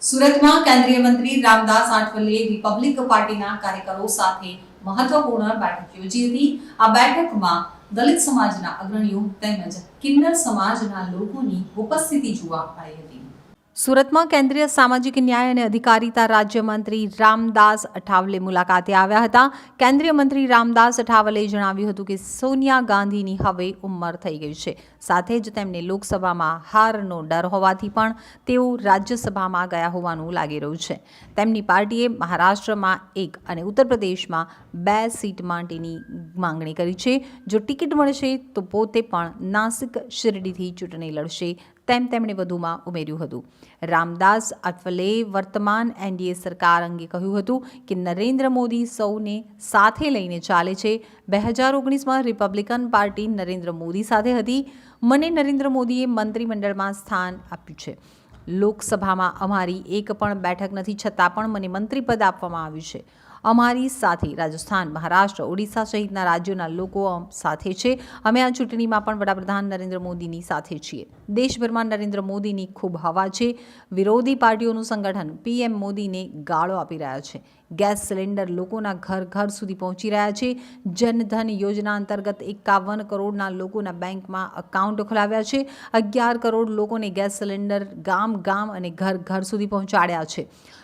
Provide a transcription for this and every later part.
સુરતમાં કેન્દ્રીય મંત્રી રામદાસ આઠવલે રિપબ્લિક પાર્ટીના કાર્યકરો સાથે મહત્વપૂર્ણ બેઠક યોજી હતી। આ બેઠકમાં દલિત સમાજના અગ્રણીઓ તેમજ કિન્નર સમાજના લોકોની ઉપસ્થિતિ જોવા મળી હતી। સુરતમાં કેન્દ્રીય સામાજિક ન્યાય અને અધિકારિતા રાજ્યમંત્રી રામદાસ અઠાવલે મુલાકાતે આવ્યા હતા। કેન્દ્રીય મંત્રી રામદાસ અઠાવલે જણાવ્યું હતું કે સોનિયા ગાંધીની હવે ઉંમર થઈ ગઈ છે, સાથે જ તેમને લોકસભામાં હારનો ડર હોવાથી પણ તેઓ રાજ્યસભામાં ગયા હોવાનું લાગી રહ્યું છે। તેમની પાર્ટીએ મહારાષ્ટ્રમાં 1 અને ઉત્તર પ્રદેશમાં 2 સીટ માટેની માંગણી કરી છે। જો ટિકિટ મળશે તો પોતે પણ નાસિક શિરડીથી ચૂંટણી લડશે તેમ તેમણે વધુમાં ઉમેર્યું હતું। રામદાસ આઠવલે વર્તમાન એનડીએ સરકાર અંગે કહ્યું હતું કે નરેન્દ્ર મોદી સૌને સાથે લઈને ચાલે છે। 2019માં રિપબ્લિકન પાર્ટી નરેન્દ્ર મોદી સાથે હતી। મને નરેન્દ્ર મોદીએ મંત્રીમંડળમાં સ્થાન આપ્યું છે। લોકસભામાં અમારી એક પણ બેઠક નથી, છતાં પણ મને મંત્રીપદ આપવામાં આવ્યું છે। અમારી સાથે રાજસ્થાન, મહારાષ્ટ્ર, ઓડિશા સહિતના રાજ્યોના લોકો સાથે છે। અમે આ ચૂંટણીમાં પણ વડાપ્રધાન નરેન્દ્ર મોદીની સાથે છીએ। દેશભરમાં નરેન્દ્ર મોદીની ખૂબ હવા છે। વિરોધી પાર્ટીઓનું સંગઠન પીએમ મોદીને ગાળો આપી રહ્યા છે। ગેસ સિલિન્ડર લોકોના ઘર સુધી પહોંચી રહ્યા છે। જનધન યોજના અંતર્ગત 51 કરોડના લોકોના બેંકમાં એકાઉન્ટ ખોલાવ્યા છે। 11 કરોડ લોકોને ગેસ સિલિન્ડર ગામ અને ઘર સુધી પહોંચાડ્યા છે।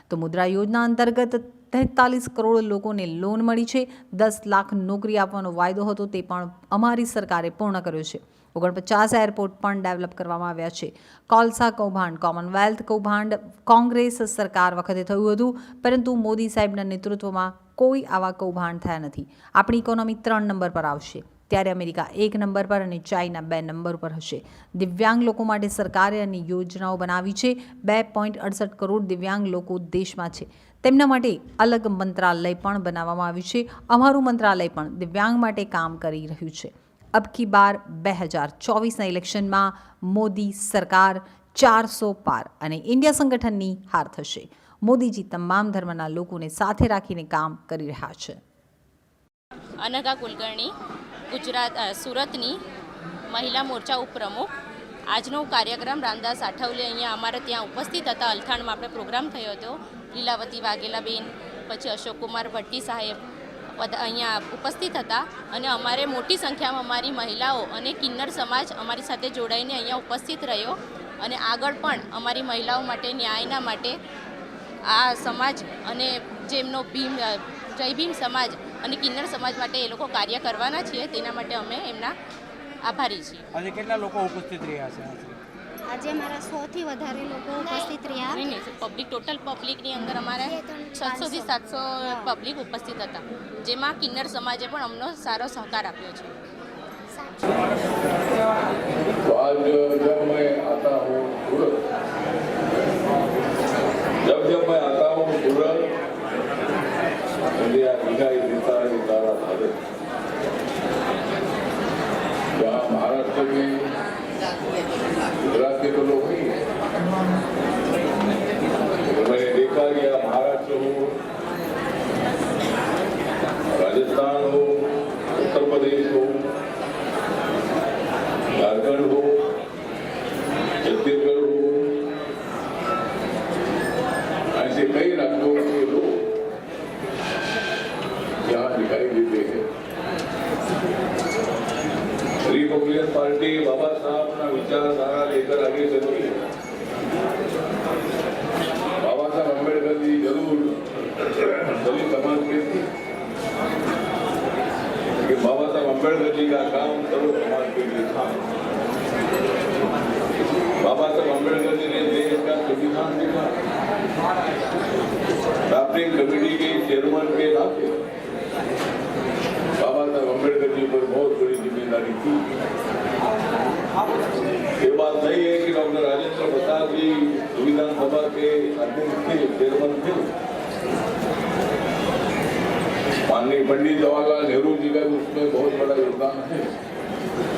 તો મુદ્રા યોજના અંતર્ગત 43 કરોડ લોકોને લોન મળી છે। 10 લાખ નોકરી આપવાનો વાયદો હતો તે પણ અમારી સરકારે પૂર્ણ કર્યો છે। 49 એરપોર્ટ પણ ડેવલપ કરવામાં આવ્યા છે। કોલસા કૌભાંડ, કોમનવેલ્થ કૌભાંડ કોંગ્રેસ સરકાર વખતે થયું હતું, પરંતુ મોદી સાહેબના નેતૃત્વમાં કોઈ આવા કૌભાંડ થયા નથી। આપણી ઇકોનોમી 3 નંબર પર આવશે, ત્યારે અમેરિકા 1 નંબર પર અને ચાઇના 2 નંબર પર હશે। દિવ્યાંગ લોકો માટે સરકારે અન્ય યોજનાઓ બનાવી છે। 2.68 કરોડ દિવ્યાંગ લોકો દેશમાં છે, તેમના માટે અલગ મંત્રાલય પણ બનાવવામાં આવ્યું છે। અમારું મંત્રાલય પણ દિવ્યાંગ માટે કામ કરી રહ્યું છે। અબ કી બાર 2024ના ઇલેક્શનમાં મોદી સરકાર 400 પાર અને ઇન્ડિયા સંગઠનની હાર થશે। મોદીજી તમામ ધર્મના લોકોને સાથે રાખીને કામ કરી રહ્યા છે। અનઘા કુલકર્ણી, ગુજરાત સુરતની મહિલા મોરચા ઉપપ્રમુખ। આજનો કાર્યક્રમ રામદાસ આઠવલે અહીંયા અમારે ત્યાં ઉપસ્થિત હતા। અલથાણમાં આપણે પ્રોગ્રામ થયો હતો। લીલાવતી વાઘેલાબેન, પછી અશોકકુમાર ભટ્ટી સાહેબ અહીંયા ઉપસ્થિત હતા અને અમારે મોટી સંખ્યામાં અમારી મહિલાઓ અને કિન્નર સમાજ અમારી સાથે જોડાઈને અહીંયા ઉપસ્થિત રહ્યો અને આગળ પણ અમારી મહિલાઓ માટે ન્યાયના માટે આ સમાજ અને જેમનો જય ભીમ સમાજ અને કિન્નર સમાજ માટે એ લોકો કાર્ય કરવાના છીએ, તેના માટે અમે એમના આભારી છીએ। આજે કેટલા લોકો ઉપસ્થિત રહ્યા છે? આજે અમારા 100થી વધારે લોકો ઉપસ્થિત રહ્યા। નહીં, પબ્લિક ટોટલ પબ્લિકની અંદર અમારે 600 થી 700 પબ્લિક ઉપસ્થિત હતા, જેમાં કિન્નર સમાજે પણ અમને સારો સહકાર આપ્યો છે। जब मैं आता हूँ सूरत, मुझे दिखाई देता है तारा भारत, जहाँ महाराष्ट्र में गुजरात के तो लोग नहीं है, तो मैंने देखा कि महाराष्ट्र हो, राजस्थान हो, उत्तर प्रदेश हो, झारखंड हो, छत्तीसगढ़ हो, ऐसे कई राज्यों के लोग यहाँ दिखाई देते हैं। रिपब्लिकन पार्टी बाबा साहब ना विचारधारा लेकर आगे चलती है। बाबा साहब अम्बेडकर जी जरूर दलित समाज के थे, लेकिन बाबा साहब अम्बेडकर जी का काम सर्व समाज के लिए था। बाबा साहब अम्बेडकर जी ने देश का संविधान लिखा, ड्राफ्टिंग कमेटी के चेयरमैन के नाते बाबा साहब अम्बेडकर जी पर बहुत बड़ी जिम्मेदारी थी। ये बात नहीं है कि डॉक्टर राजेंद्र प्रसाद जी संविधान सभा के अध्यक्ष थे, चेयरमैन थे। माननीय पंडित जवाहरलाल नेहरू जी का उसमें बहुत बड़ा योगदान है।